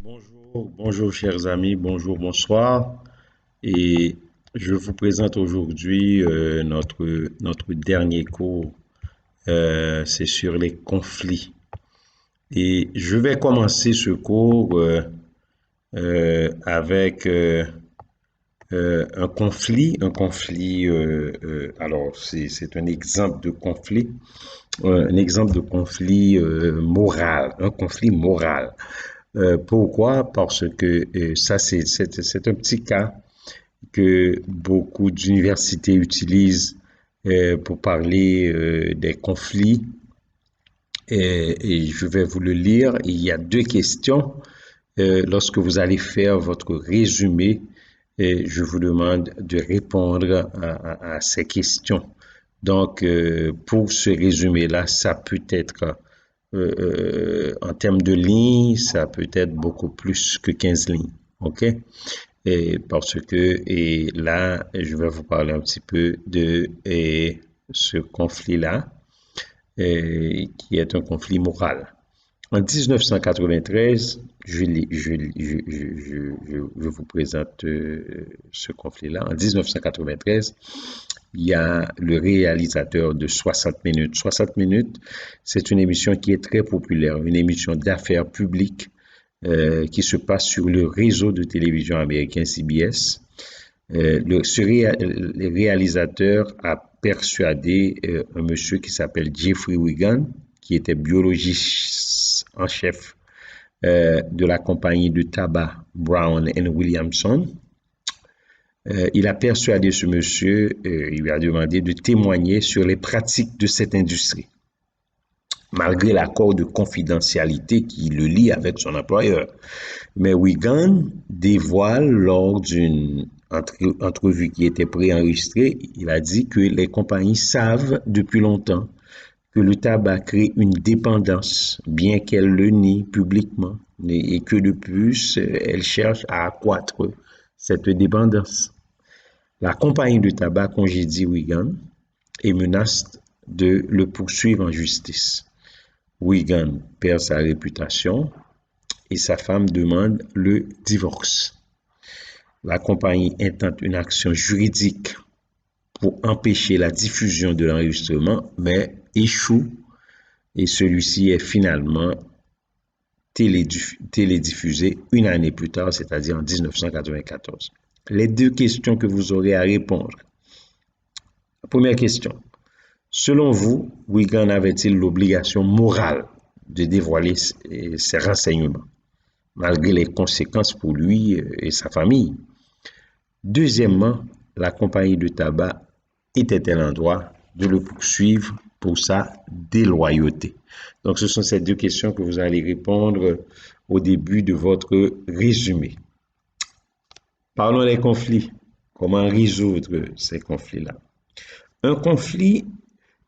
Bonjour chers amis, bonjour, bonsoir. Et je vous présente aujourd'hui notre dernier cours. C'est sur les conflits. Et je vais commencer ce cours avec alors c'est un exemple de conflit moral, un conflit moral. Pourquoi? Parce que ça, c'est un petit cas que beaucoup d'universités utilisent pour parler des conflits. Et je vais vous le lire. Il y a deux questions. Lorsque vous allez faire votre résumé, je vous demande de répondre à ces questions. Donc, pour ce résumé-là, ça peut être en termes de lignes, ça peut être beaucoup plus que 15 lignes. OK? Et parce que, et là, je vais vous parler un petit peu de ce conflit-là, qui est un conflit moral. En 1993, je vous présente ce conflit-là. En 1993, il y a le réalisateur de 60 minutes. 60 minutes, c'est une émission qui est très populaire, une émission d'affaires publiques qui se passe sur le réseau de télévision américain CBS. Le réalisateur a persuadé un monsieur qui s'appelle Jeffrey Wigan, qui était biologiste en chef de la compagnie de tabac Brown and Williamson. Il a persuadé ce monsieur, il lui a demandé de témoigner sur les pratiques de cette industrie, malgré l'accord de confidentialité qui le lie avec son employeur. Mais Wigan dévoile lors d'une entrevue qui était préenregistrée, il a dit que les compagnies savent depuis longtemps que le tabac crée une dépendance, bien qu'elle le nie publiquement, et que de plus, elle cherche à accroître cette dépendance. La compagnie de tabac congédie Wigan et menace de le poursuivre en justice. Wigan perd sa réputation et sa femme demande le divorce. La compagnie intente une action juridique pour empêcher la diffusion de l'enregistrement, mais échoue et celui-ci est finalement télédiffusé une année plus tard, c'est-à-dire en 1994. Les deux questions que vous aurez à répondre. La première question. Selon vous, Wigan avait-il l'obligation morale de dévoiler ses renseignements, malgré les conséquences pour lui et sa famille? Deuxièmement, la compagnie de tabac était-elle en droit de le poursuivre pour sa déloyauté? Donc, ce sont ces deux questions que vous allez répondre au début de votre résumé. Parlons des conflits. Comment résoudre ces conflits-là? Un conflit,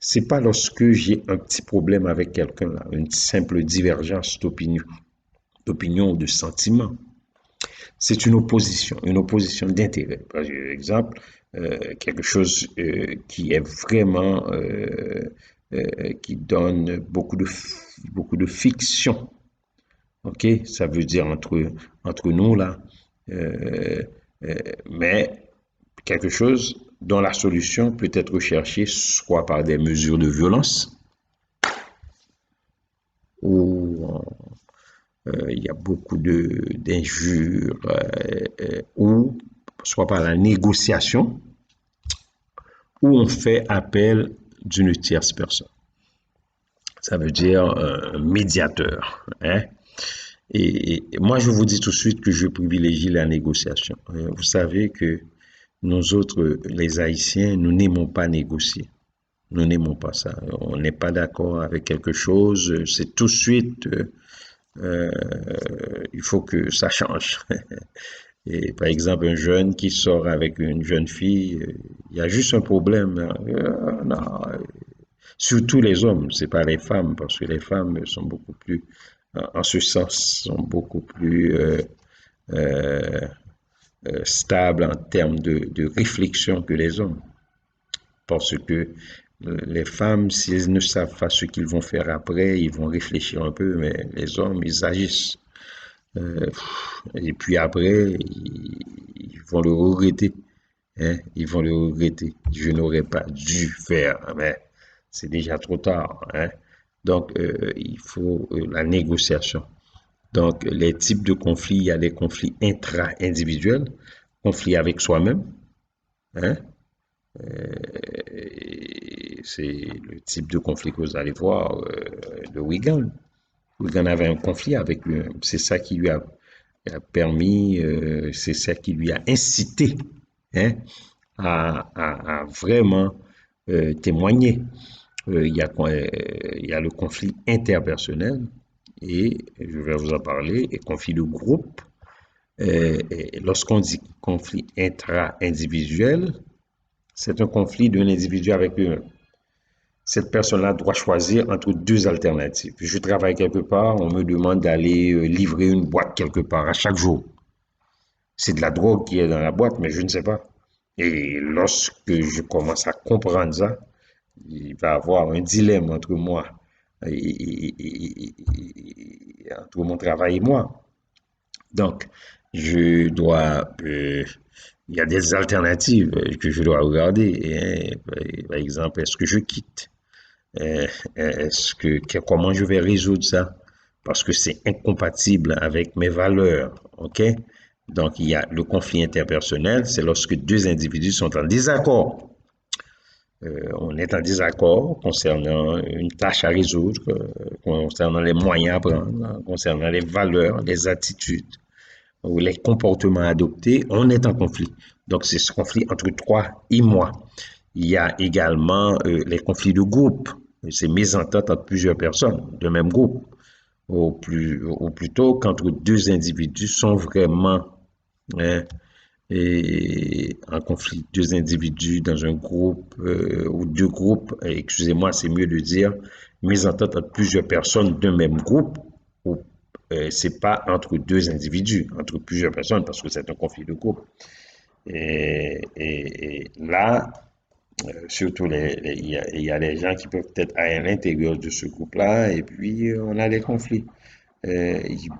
c'est pas lorsque j'ai un petit problème avec quelqu'un, une simple divergence d'opinion ou de sentiment. C'est une opposition d'intérêt. Par exemple, quelque chose qui est vraiment qui donne beaucoup de fiction. Ok, ça veut dire entre nous là, euh, mais quelque chose dont la solution peut être recherchée soit par des mesures de violence ou il y a beaucoup d'injures ou soit par la négociation où on fait appel d'une tierce personne. Ça veut dire un médiateur. Hein? Et moi, je vous dis tout de suite que je privilégie la négociation. Vous savez que nous autres, les Haïtiens, nous n'aimons pas négocier. Nous n'aimons pas ça. On n'est pas d'accord avec quelque chose, c'est tout de suite, euh, il faut que ça change. Et par exemple, un jeune qui sort avec une jeune fille, il y a juste un problème. Non, surtout les hommes, c'est pas les femmes, parce que les femmes sont beaucoup plus, en ce sens, sont beaucoup plus euh, stables en termes de réflexion que les hommes. Parce que les femmes, s'ils ne savent pas ce qu'ils vont faire après, ils vont réfléchir un peu, mais les hommes, ils agissent. Et puis après, ils vont le regretter. Hein, ils vont le regretter. Je n'aurais pas dû faire, mais c'est déjà trop tard. Hein. Donc, il faut la négociation. Donc, les types de conflits, il y a des conflits intra-individuels, conflits avec soi-même. Hein. C'est le type de conflit que vous allez voir de Wigan. Wigan avait un conflit avec lui. C'est ça qui lui a permis, c'est ça qui lui a incité, hein, à vraiment témoigner. Il y a le conflit interpersonnel et je vais vous en parler, et conflit de groupe. Lorsqu'on dit conflit intra-individuel, c'est un conflit d'un individu avec lui-même. Cette personne-là doit choisir entre deux alternatives. Je travaille quelque part, on me demande d'aller livrer une boîte quelque part à chaque jour. C'est de la drogue qui est dans la boîte, mais je ne sais pas. Et lorsque je commence à comprendre ça, il va y avoir un dilemme entre moi, entre mon travail et moi. Donc, je dois, il y a des alternatives que je dois regarder. Hein. Par exemple, est-ce que je quitte? Comment je vais résoudre ça? Parce que c'est incompatible avec mes valeurs. OK? Donc, il y a le conflit interpersonnel, c'est lorsque deux individus sont en désaccord. On est en désaccord concernant une tâche à résoudre, concernant les moyens à prendre, concernant les valeurs, les attitudes ou les comportements adoptés. On est en conflit. Donc, c'est ce conflit entre toi et moi. Il y a également les conflits de groupe. C'est mésentente entre plusieurs personnes de même groupe. Ou plutôt qu'entre deux individus sont vraiment, hein, et en conflit, deux individus dans un groupe ou deux groupes, excusez-moi, c'est mieux de dire mésentente entre plusieurs personnes d'un même groupe, ou c'est pas entre deux individus, entre plusieurs personnes, parce que c'est un conflit de groupe. Et là, surtout, il y a des gens qui peuvent être à l'intérieur de ce groupe-là, et puis on a des conflits. Il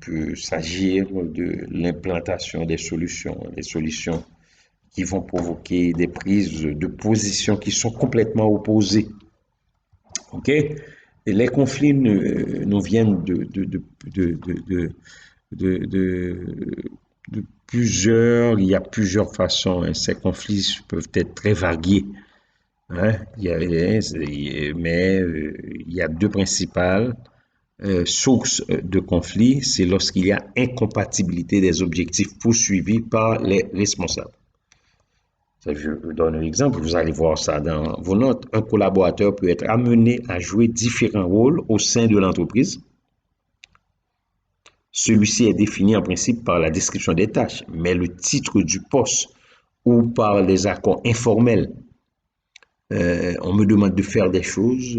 peut s'agir de l'implantation des solutions qui vont provoquer des prises de position qui sont complètement opposées. OK? Et les conflits nous viennent de plusieurs, il y a plusieurs façons. Hein. Ces conflits peuvent être très variés. Hein? Mais il y a deux principales sources de conflit. C'est lorsqu'il y a incompatibilité des objectifs poursuivis par les responsables. Je vous donne un exemple, vous allez voir ça dans vos notes. Un collaborateur peut être amené à jouer différents rôles au sein de l'entreprise. Celui-ci est défini en principe par la description des tâches, mais le titre du poste ou par les accords informels, on me demande de faire des choses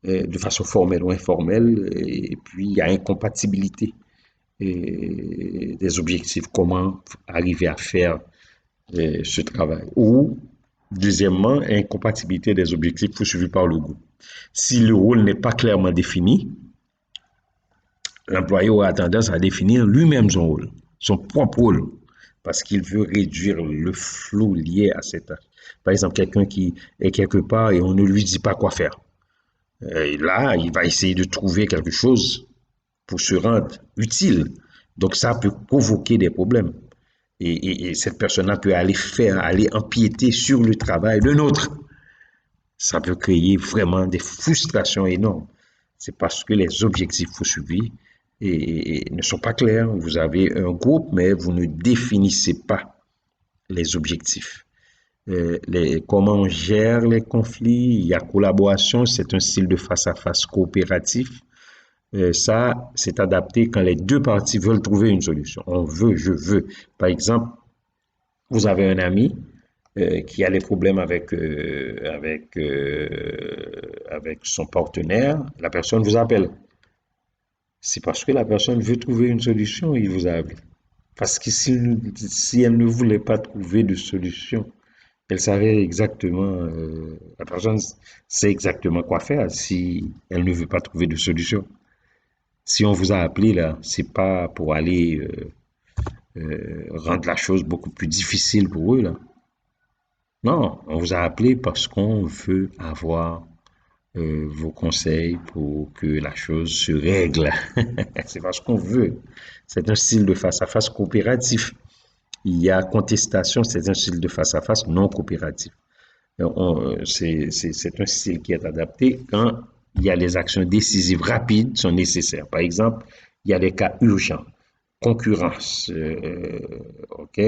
de façon formelle ou informelle, et puis il y a incompatibilité des objectifs. Comment arriver à faire ce travail? Ou, deuxièmement, incompatibilité des objectifs poursuivis par le groupe. Si le rôle n'est pas clairement défini, l'employé aura tendance à définir lui-même son rôle, son propre rôle, parce qu'il veut réduire le flou lié à cette tâche. Par exemple, quelqu'un qui est quelque part et on ne lui dit pas quoi faire. Et là, il va essayer de trouver quelque chose pour se rendre utile. Donc, ça peut provoquer des problèmes. Et cette personne-là peut aller empiéter sur le travail d'un autre. Ça peut créer vraiment des frustrations énormes. C'est parce que les objectifs poursuivis ne sont pas clairs. Vous avez un groupe, mais vous ne définissez pas les objectifs. Comment on gère les conflits, il y a collaboration, c'est un style de face-à-face coopératif. Ça, c'est adapté quand les deux parties veulent trouver une solution. On veut, je veux. Par exemple, vous avez un ami qui a des problèmes avec son partenaire, la personne vous appelle. C'est parce que la personne veut trouver une solution, il vous a appelé. Parce que si elle ne voulait pas trouver de solution, elle savait exactement, la personne sait exactement quoi faire si elle ne veut pas trouver de solution. Si on vous a appelé là, c'est pas pour aller rendre la chose beaucoup plus difficile pour eux là. Non, on vous a appelé parce qu'on veut avoir vos conseils pour que la chose se règle. C'est parce qu'on veut. C'est un style de face-à-face coopératif. Il y a contestation, c'est un style de face-à-face non coopératif. C'est un style qui est adapté quand il y a les actions décisives rapides sont nécessaires. Par exemple, il y a des cas urgents, concurrence, ok.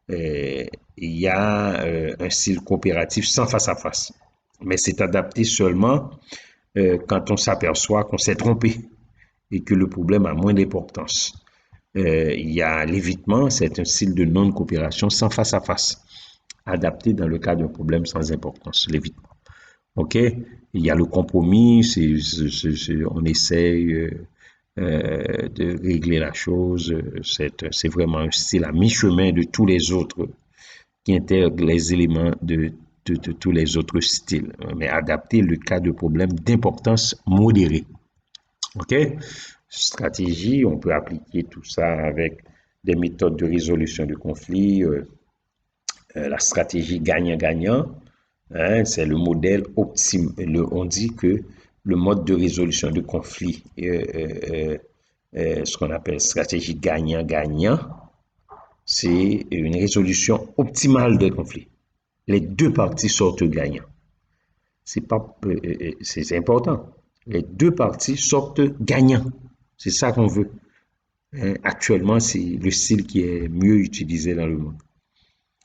Il y a un style coopératif sans face-à-face, mais c'est adapté seulement quand on s'aperçoit qu'on s'est trompé et que le problème a moins d'importance. Il y a l'évitement, c'est un style de non-coopération sans face-à-face, adapté dans le cas d'un problème sans importance, l'évitement. OK? Il y a le compromis, on essaye de régler la chose. C'est vraiment un style à mi-chemin de tous les autres qui intègre les éléments de tous les autres styles, mais adapté le cas de problème d'importance modérée. OK? Stratégie, on peut appliquer tout ça avec des méthodes de résolution de conflits, la stratégie gagnant-gagnant, hein, c'est le modèle optimal. On dit que le mode de résolution de conflit, ce qu'on appelle stratégie gagnant-gagnant, c'est une résolution optimale des conflits. Les deux parties sortent gagnants. C'est important. Les deux parties sortent gagnants. C'est ça qu'on veut. Hein, actuellement, c'est le style qui est mieux utilisé dans le monde.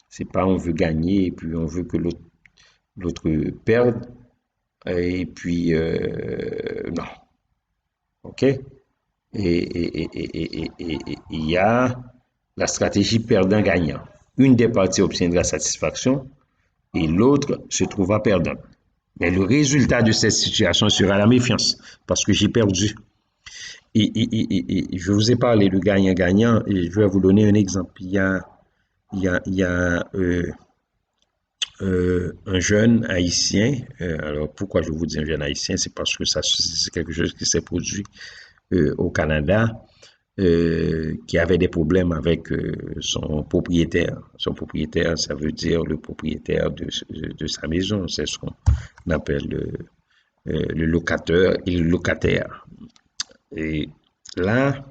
C'est pas on veut gagner et puis on veut que l'autre perde et puis non. OK? Il y a la stratégie perdant-gagnant. Une des parties obtiendra satisfaction et l'autre se trouvera perdant. Mais le résultat de cette situation sera la méfiance parce que j'ai perdu. Je vous ai parlé de gagnant-gagnant et je vais vous donner un exemple. Il y a un jeune haïtien. Alors pourquoi je vous dis un jeune haïtien? C'est parce que c'est quelque chose qui s'est produit au Canada, qui avait des problèmes avec son propriétaire. Son propriétaire, ça veut dire le propriétaire de sa maison. C'est ce qu'on appelle le locateur et le locataire. Et là,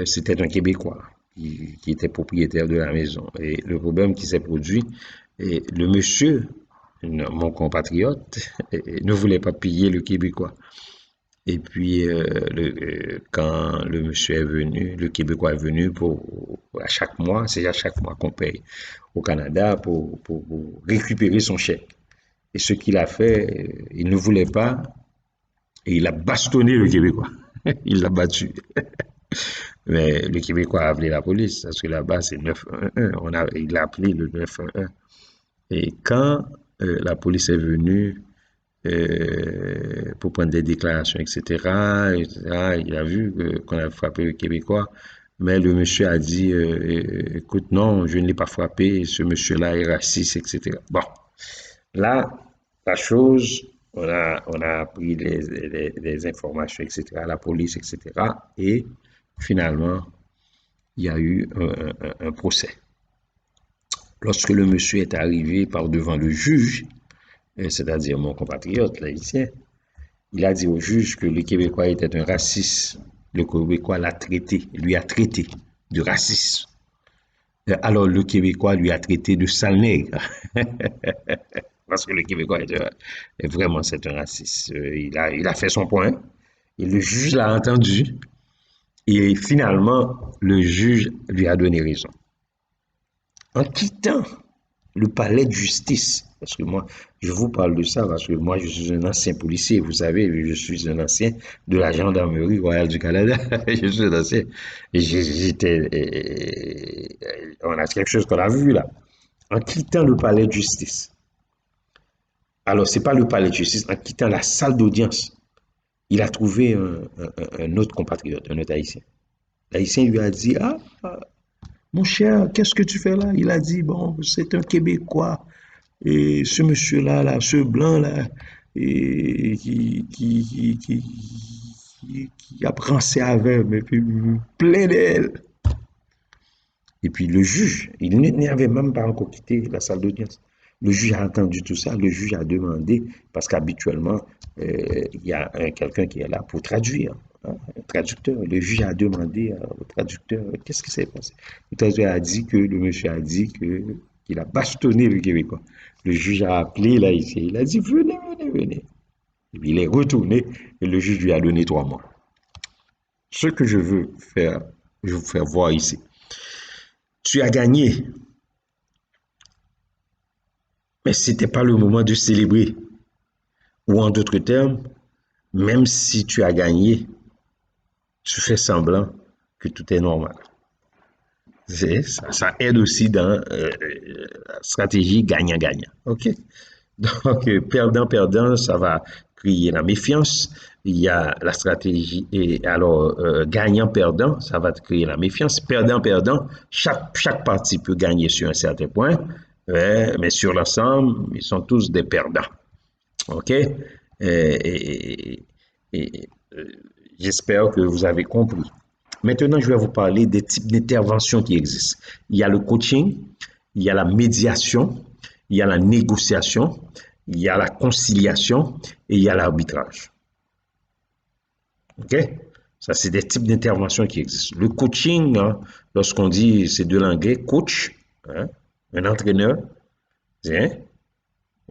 c'était un Québécois qui était propriétaire de la maison. Et le problème qui s'est produit, et le monsieur, mon compatriote, ne voulait pas payer le Québécois. Et puis, quand le monsieur est venu, le Québécois est venu à chaque mois, c'est à chaque mois qu'on paye au Canada pour récupérer son chèque. Et ce qu'il a fait, il ne voulait pas, et il a bastonné le Québécois. Il l'a battu. Mais le Québécois a appelé la police, parce que là-bas, c'est 911. Il a appelé le 911. Et quand la police est venue pour prendre des déclarations, etc., il a vu qu'on a frappé le Québécois. Mais le monsieur a dit, écoute, non, je ne l'ai pas frappé, ce monsieur-là est raciste, etc. Bon, là, la chose, on a pris les informations, etc., la police, etc., et finalement, il y a eu un procès. Lorsque le monsieur est arrivé par devant le juge, c'est-à-dire mon compatriote l'haïtien, il a dit au juge que le Québécois était un raciste. Le Québécois l'a traité, lui a traité de raciste. Alors le Québécois lui a traité de sale nègre. Parce que le Québécois est vraiment, c'est un raciste. Il a fait son point. Et le juge l'a entendu. Et finalement, le juge lui a donné raison. En quittant le palais de justice, parce que moi, je vous parle de ça parce que moi, je suis un ancien policier, vous savez, je suis un ancien de la gendarmerie royale du Canada. Je suis un ancien. Et on a quelque chose qu'on a vu là. En quittant le palais de justice. Alors, c'est pas le palais de justice, en quittant la salle d'audience, il a trouvé un autre compatriote, un autre haïtien. L'haïtien lui a dit, ah, mon cher, qu'est-ce que tu fais là? Il a dit, bon, c'est un Québécois. Et ce monsieur-là, là, ce blanc-là, qui a brancé avec, mais puis plein d'elle. Et puis le juge, il n'avait même pas encore quitté la salle d'audience. Le juge a entendu tout ça, le juge a demandé, parce qu'habituellement, il y a quelqu'un qui est là pour traduire, hein, un traducteur. Le juge a demandé au traducteur, qu'est-ce qui s'est passé? Le traducteur a dit que le monsieur a dit qu'il a bastonné le Québécois. Le juge a appelé là ici, il a dit, venez, venez, venez. Et puis il est retourné et le juge lui a donné 3 mois. Ce que je veux vous faire voir ici. Tu as gagné, mais ce n'était pas le moment de célébrer. Ou en d'autres termes, même si tu as gagné, tu fais semblant que tout est normal. Ça aide aussi dans la stratégie gagnant-gagnant. OK? Donc, perdant-perdant, ça va créer la méfiance. Il y a la stratégie, et alors gagnant-perdant, ça va créer la méfiance. Perdant-perdant, chaque partie peut gagner sur un certain point, mais sur l'ensemble, ils sont tous des perdants. OK? Et, et j'espère que vous avez compris. Maintenant, je vais vous parler des types d'interventions qui existent. Il y a le coaching, il y a la médiation, il y a la négociation, il y a la conciliation et il y a l'arbitrage. OK? Ça, c'est des types d'interventions qui existent. Le coaching, hein, lorsqu'on dit, c'est de l'anglais, coach, hein, un entraîneur, hein,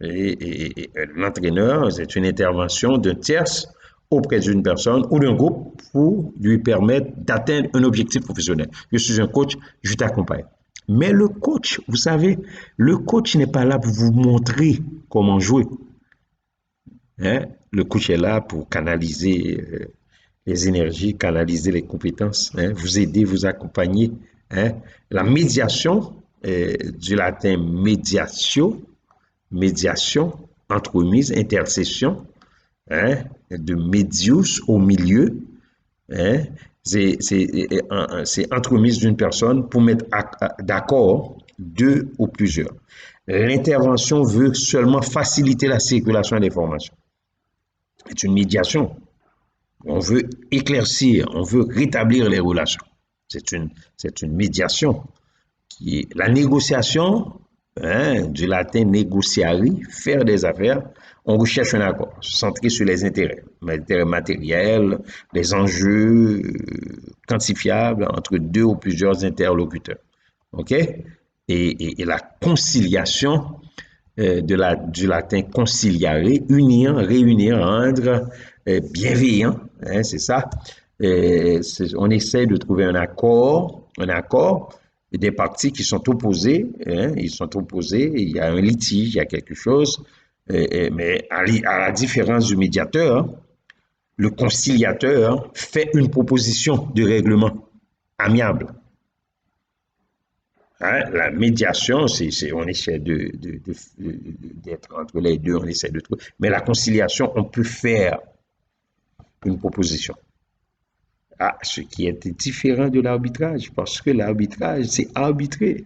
et l'entraîneur, c'est une intervention d'un tierce auprès d'une personne ou d'un groupe pour lui permettre d'atteindre un objectif professionnel. Je suis un coach, je t'accompagne. Mais le coach, vous savez, le coach n'est pas là pour vous montrer comment jouer. Hein? Le coach est là pour canaliser les énergies, canaliser les compétences, hein? Vous aider, vous accompagner. Hein? La médiation, du latin mediatio, médiation, entremise, intercession, hein, de medius au milieu, hein, c'est entremise d'une personne pour mettre d'accord deux ou plusieurs. L'intervention veut seulement faciliter la circulation des informations. C'est une médiation. On veut éclaircir, on veut rétablir les relations. C'est une médiation. La négociation, hein, du latin negociare, faire des affaires, on recherche un accord, centré sur les intérêts matériels, les enjeux quantifiables entre deux ou plusieurs interlocuteurs. OK? Et la conciliation, du latin conciliare, unir, réunir, rendre, bienveillant, hein, c'est ça. On essaie de trouver un accord des parties qui sont opposées, hein, ils sont opposés, il y a un litige, il y a quelque chose, mais à la différence du médiateur, le conciliateur fait une proposition de règlement amiable. Hein, la médiation, on essaie d'être entre les deux, on essaie de trouver. Mais la conciliation, on peut faire une proposition. Ah, ce qui est différent de l'arbitrage, parce que l'arbitrage, c'est arbitrer.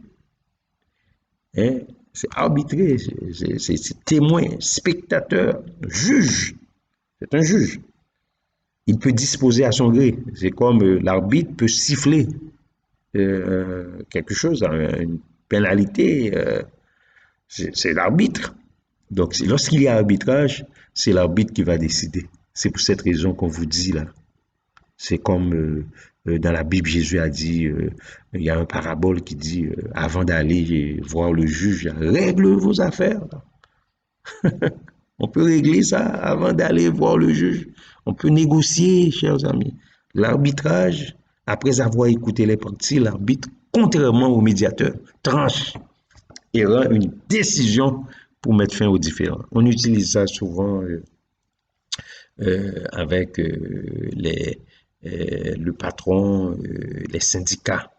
Hein? C'est arbitrer, c'est témoin, spectateur, juge. C'est un juge. Il peut disposer à son gré. C'est comme l'arbitre peut siffler quelque chose, une pénalité. C'est l'arbitre. Donc, lorsqu'il y a arbitrage, c'est l'arbitre qui va décider. C'est pour cette raison qu'on vous dit là. C'est comme dans la Bible, Jésus a dit, il y a un parabole qui dit, avant d'aller voir le juge, règle vos affaires. On peut régler ça avant d'aller voir le juge. On peut négocier, chers amis. L'arbitrage, après avoir écouté les parties, l'arbitre, contrairement au médiateur, tranche et rend une décision pour mettre fin aux différends. On utilise ça souvent avec le patron, les syndicats.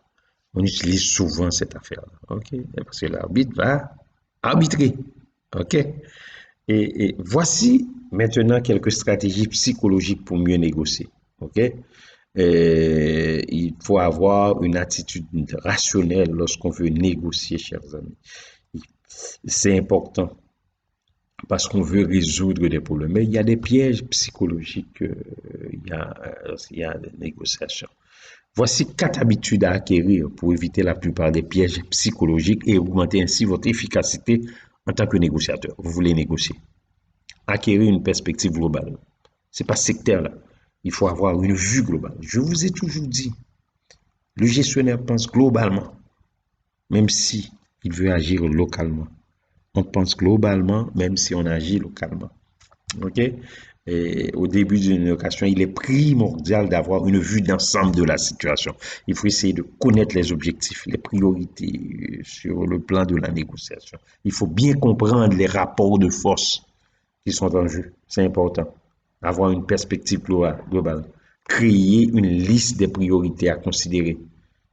On utilise souvent cette affaire-là, ok? Parce que l'arbitre va arbitrer, ok? Et voici maintenant quelques stratégies psychologiques pour mieux négocier, ok? Il faut avoir une attitude rationnelle lorsqu'on veut négocier, chers amis. C'est important. parce qu'on veut résoudre des problèmes. Mais il y a des pièges psychologiques, il y a des négociations. Voici 4 habitudes à acquérir pour éviter la plupart des pièges psychologiques et augmenter ainsi votre efficacité en tant que négociateur. Vous voulez négocier. Acquérir une perspective globale. C'est pas sectaire là. Il faut avoir une vue globale. Je vous ai toujours dit, le gestionnaire pense globalement, même si il veut agir localement. On pense globalement, même si on agit localement. OK? Et au début d'une location, il est primordial d'avoir une vue d'ensemble de la situation. Il faut essayer de connaître les objectifs, les priorités sur le plan de la négociation. Il faut bien comprendre les rapports de force qui sont en jeu. C'est important. Avoir une perspective globale. Créer une liste des priorités à considérer.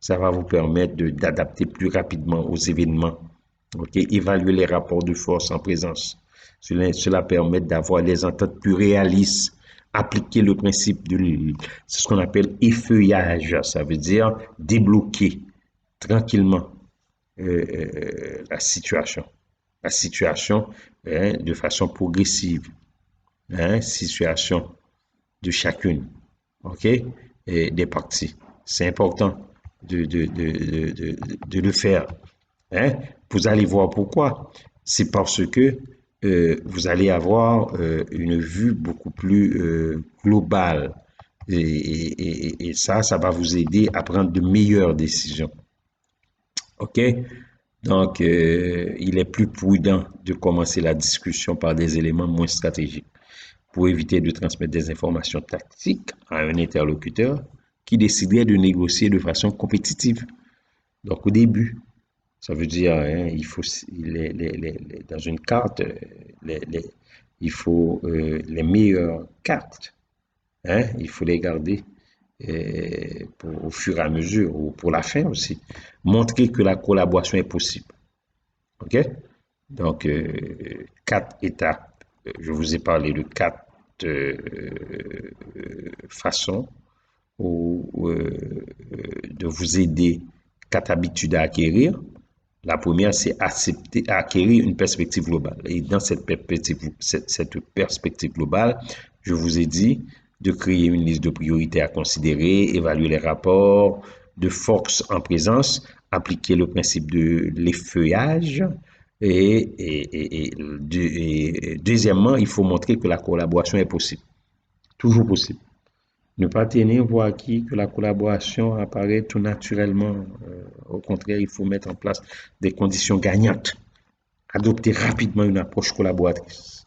Ça va vous permettre d'adapter plus rapidement aux événements. OK? Évaluer les rapports de force en présence. Cela permet d'avoir des ententes plus réalistes. Appliquer le principe de, c'est ce qu'on appelle effeuillage. Ça veut dire débloquer tranquillement la situation. La situation de façon progressive. Situation de chacune, OK, et des parties. C'est important de le faire. Hein? Vous allez voir pourquoi. C'est parce que vous allez avoir une vue beaucoup plus globale. Et ça va vous aider à prendre de meilleures décisions. OK? Donc, il est plus prudent de commencer la discussion par des éléments moins stratégiques pour éviter de transmettre des informations tactiques à un interlocuteur qui déciderait de négocier de façon compétitive. Donc, au début, ça veut dire, il faut, dans une carte, il faut les meilleures cartes, il faut les garder au fur et à mesure, ou pour la fin aussi. Montrer que la collaboration est possible. OK? Donc, 4 étapes. Je vous ai parlé de 4 façons de vous aider, 4 habitudes à acquérir. La première, c'est acquérir une perspective globale. Et dans cette perspective globale, je vous ai dit de créer une liste de priorités à considérer, évaluer les rapports de force en présence, appliquer le principe de l'effeuillage. Deuxièmement, il faut montrer que la collaboration est possible, toujours possible. Ne pas tenir pour acquis que la collaboration apparaît tout naturellement. Au contraire, il faut mettre en place des conditions gagnantes. Adopter rapidement une approche collaboratrice.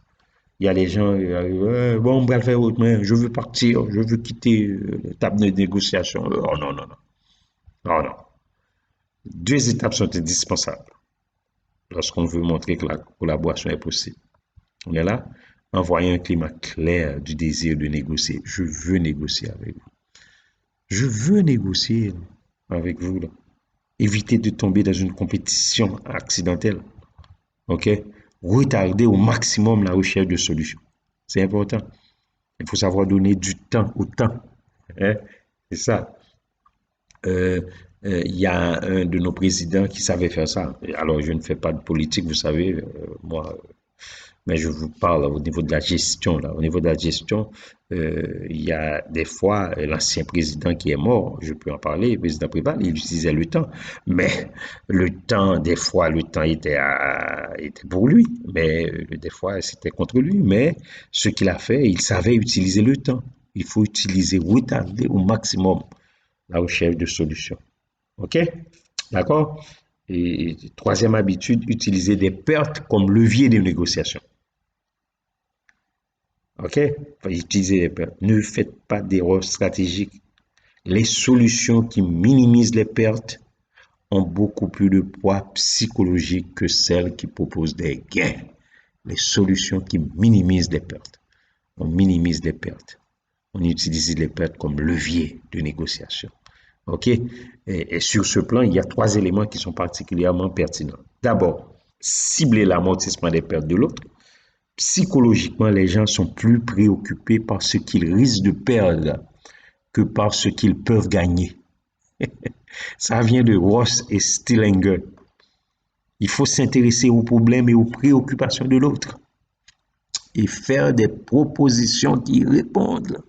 Il y a les gens qui arrivent, bon, on va le faire autrement, je veux partir, je veux quitter la table de négociation. Oh non, non, non. Non, non. 2 étapes sont indispensables lorsqu'on veut montrer que la collaboration est possible. On est là, envoyer un climat clair du désir de négocier. Je veux négocier avec vous. Je veux négocier avec vous. Là. Éviter de tomber dans une compétition accidentelle. OK? Retarder au maximum la recherche de solutions. C'est important. Il faut savoir donner du temps au temps. Hein? C'est ça. Il y a un de nos présidents qui savait faire ça. Alors, je ne fais pas de politique, vous savez, moi, mais je vous parle au niveau de la gestion. Là. Au niveau de la gestion, il y a des fois l'ancien président qui est mort, je peux en parler, le président Préval, il utilisait le temps. Mais le temps, des fois, le temps était pour lui, mais des fois, c'était contre lui. Mais ce qu'il a fait, il savait utiliser le temps. Il faut utiliser, retarder au maximum la recherche de solutions. OK? D'accord? Et troisième habitude, utiliser des pertes comme levier de négociation. OK? Utilisez les pertes. Ne faites pas d'erreurs stratégiques. Les solutions qui minimisent les pertes ont beaucoup plus de poids psychologique que celles qui proposent des gains. Les solutions qui minimisent les pertes. On minimise les pertes. On utilise les pertes comme levier de négociation. OK? Et sur ce plan, il y a 3 éléments qui sont particulièrement pertinents. D'abord, cibler l'amortissement des pertes de l'autre. Psychologiquement, les gens sont plus préoccupés par ce qu'ils risquent de perdre que par ce qu'ils peuvent gagner. Ça vient de Ross et Stillinger. Il faut s'intéresser aux problèmes et aux préoccupations de l'autre. et faire des propositions qui répondent,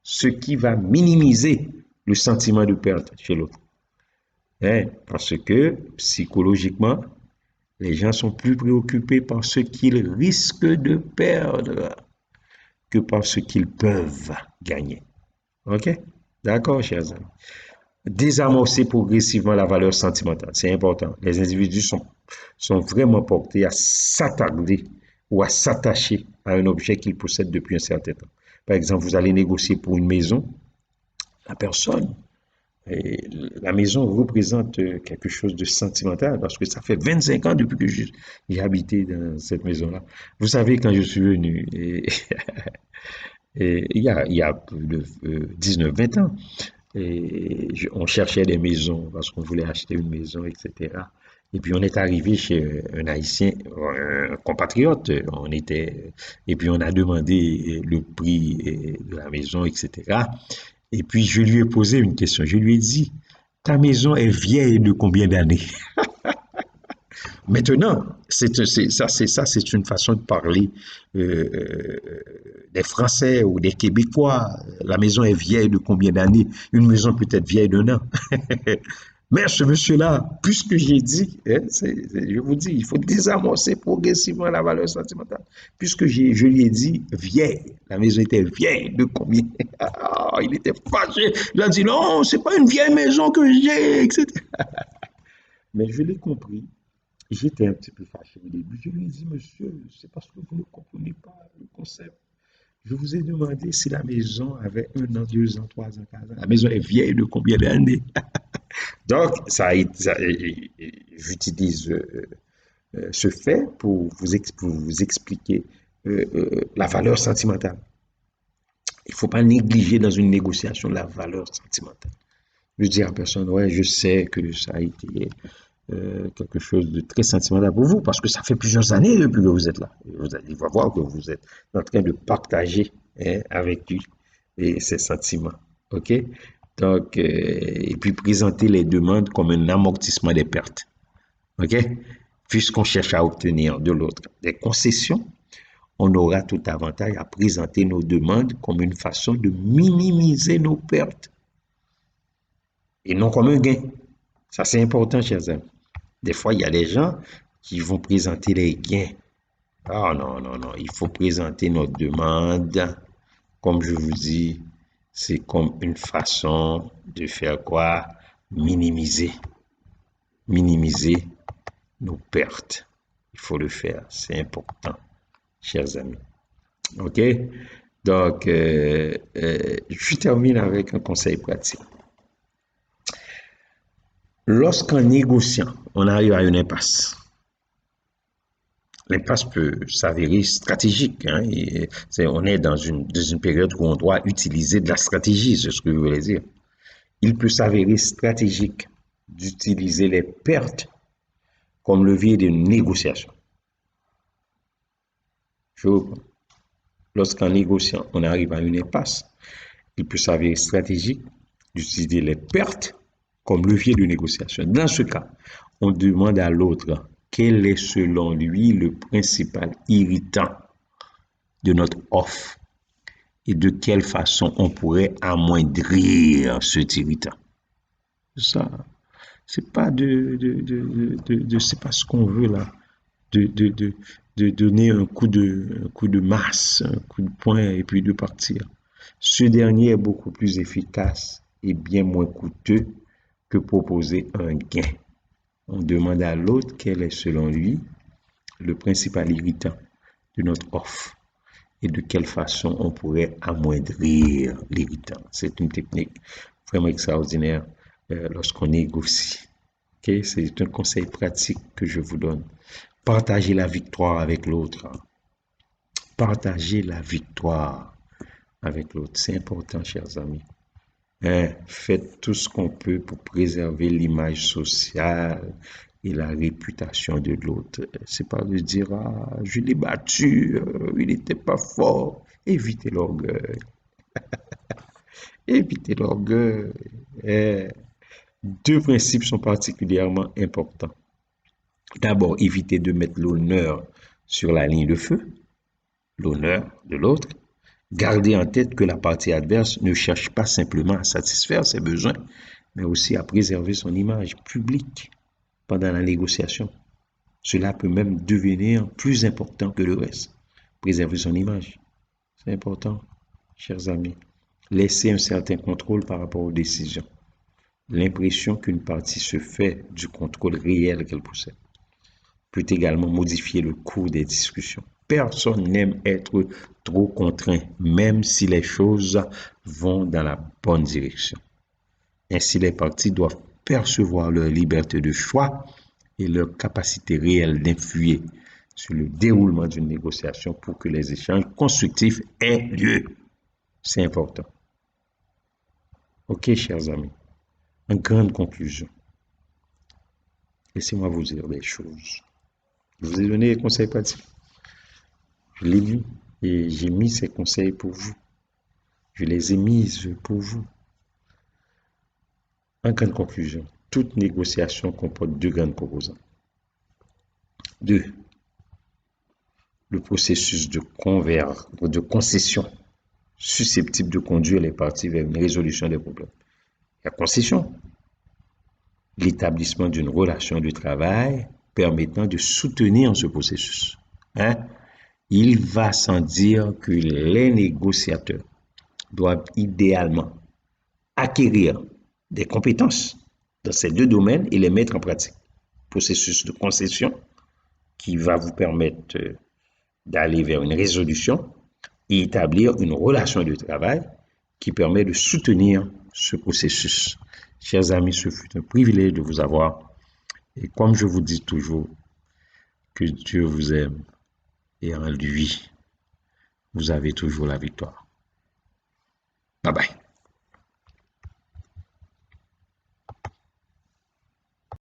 ce qui va minimiser le sentiment de perte chez l'autre. Hein, parce que psychologiquement, les gens sont plus préoccupés par ce qu'ils risquent de perdre que par ce qu'ils peuvent gagner. OK? D'accord, chers amis. Désamorcer progressivement la valeur sentimentale, c'est important. Les individus sont vraiment portés à s'attarder ou à s'attacher à un objet qu'ils possèdent depuis un certain temps. Par exemple, vous allez négocier pour une maison, la personne, et la maison représente quelque chose de sentimental parce que ça fait 25 ans depuis que j'ai habité dans cette maison-là. Vous savez, quand je suis venu, et il y a plus de 19-20 ans, on cherchait des maisons parce qu'on voulait acheter une maison, etc. Et puis on est arrivé chez un Haïtien, un compatriote, et puis on a demandé le prix de la maison, etc. Et puis je lui ai posé une question. Je lui ai dit, ta maison est vieille de combien d'années? Maintenant, c'est une façon de parler des Français ou des Québécois. La maison est vieille de combien d'années? Une maison peut être vieille d'un an. Mais ce monsieur-là, puisque j'ai dit, hein, je vous dis, il faut désamorcer progressivement la valeur sentimentale. Puisque je lui ai dit vieille, la maison était vieille de combien? Ah, il était fâché. Il a dit non, c'est pas une vieille maison que j'ai, etc. Mais je l'ai compris. J'étais un petit peu fâché au début. Je lui ai dit, monsieur, c'est parce que vous ne comprenez pas le concept. Je vous ai demandé si la maison avait 1 an, 2 ans, 3 ans, 4 ans. La maison est vieille de combien d'années? Donc, j'utilise ce fait pour vous expliquer la valeur sentimentale. Il ne faut pas négliger dans une négociation la valeur sentimentale. Je dis à la personne, ouais, je sais que ça a été quelque chose de très sentimental pour vous parce que ça fait plusieurs années depuis que vous êtes là. Il va voir que vous êtes en train de partager, hein, avec lui et ses sentiments. OK? Donc, et puis présenter les demandes comme un amortissement des pertes. OK? Puisqu'on cherche à obtenir de l'autre des concessions, on aura tout avantage à présenter nos demandes comme une façon de minimiser nos pertes et non comme un gain. Ça, c'est important, chers amis. Des fois, il y a des gens qui vont présenter les gains. Ah non, non, non, il faut présenter notre demande. Comme je vous dis, c'est comme une façon de faire quoi? Minimiser. Minimiser nos pertes. Il faut le faire, c'est important, chers amis. OK? Donc, je termine avec un conseil pratique. Lorsqu'en négociant, on arrive à une impasse, l'impasse peut s'avérer stratégique, hein, on est dans une période où on doit utiliser de la stratégie, c'est ce que je voulais dire. Il peut s'avérer stratégique d'utiliser les pertes comme levier de négociation. Lorsqu'en négociant, on arrive à une impasse, il peut s'avérer stratégique d'utiliser les pertes comme levier de négociation. Dans ce cas, on demande à l'autre quel est selon lui le principal irritant de notre offre et de quelle façon on pourrait amoindrir cet irritant. Ça, c'est pas c'est pas ce qu'on veut là, de donner un coup de masse, un coup de poing et puis de partir. Ce dernier est beaucoup plus efficace et bien moins coûteux que proposer un gain. On demande à l'autre quel est selon lui le principal irritant de notre offre et de quelle façon on pourrait amoindrir l'irritant. C'est une technique vraiment extraordinaire lorsqu'on négocie. Okay? C'est un conseil pratique que je vous donne. Partagez la victoire avec l'autre. Partagez la victoire avec l'autre. C'est important, chers amis. Hein? Faites tout ce qu'on peut pour préserver l'image sociale et la réputation de l'autre. C'est pas de dire, ah, je l'ai battu, il n'était pas fort. Évitez l'orgueil. Évitez l'orgueil. Deux principes sont particulièrement importants. D'abord, évitez de mettre l'honneur sur la ligne de feu. l'honneur de l'autre. Gardez en tête que la partie adverse ne cherche pas simplement à satisfaire ses besoins, mais aussi à préserver son image publique pendant la négociation. Cela peut même devenir plus important que le reste. Préserver son image. C'est important, chers amis. Laissez un certain contrôle par rapport aux décisions. L'impression qu'une partie se fait du contrôle réel qu'elle possède peut également modifier le cours des discussions. Personne n'aime être trop contraint, même si les choses vont dans la bonne direction. Ainsi, les parties doivent percevoir leur liberté de choix et leur capacité réelle d'influer sur le déroulement d'une négociation pour que les échanges constructifs aient lieu. C'est important. Ok, chers amis, en grande conclusion, laissez-moi vous dire des choses. Je vous ai donné des conseils pratiques. Je l'ai dit et j'ai mis ces conseils pour vous. Je les ai mises pour vous. En grande conclusion, toute négociation comporte deux grandes composantes. 2. Le processus de concession susceptible de conduire les parties vers une résolution des problèmes. La concession, l'établissement d'une relation de travail permettant de soutenir ce processus. Il va sans dire que les négociateurs doivent idéalement acquérir des compétences dans ces deux domaines et les mettre en pratique. Processus de concession qui va vous permettre d'aller vers une résolution et établir une relation de travail qui permet de soutenir ce processus. Chers amis, ce fut un privilège de vous avoir. Et comme je vous dis toujours, que Dieu vous aime et en lui, vous avez toujours la victoire. Bye bye.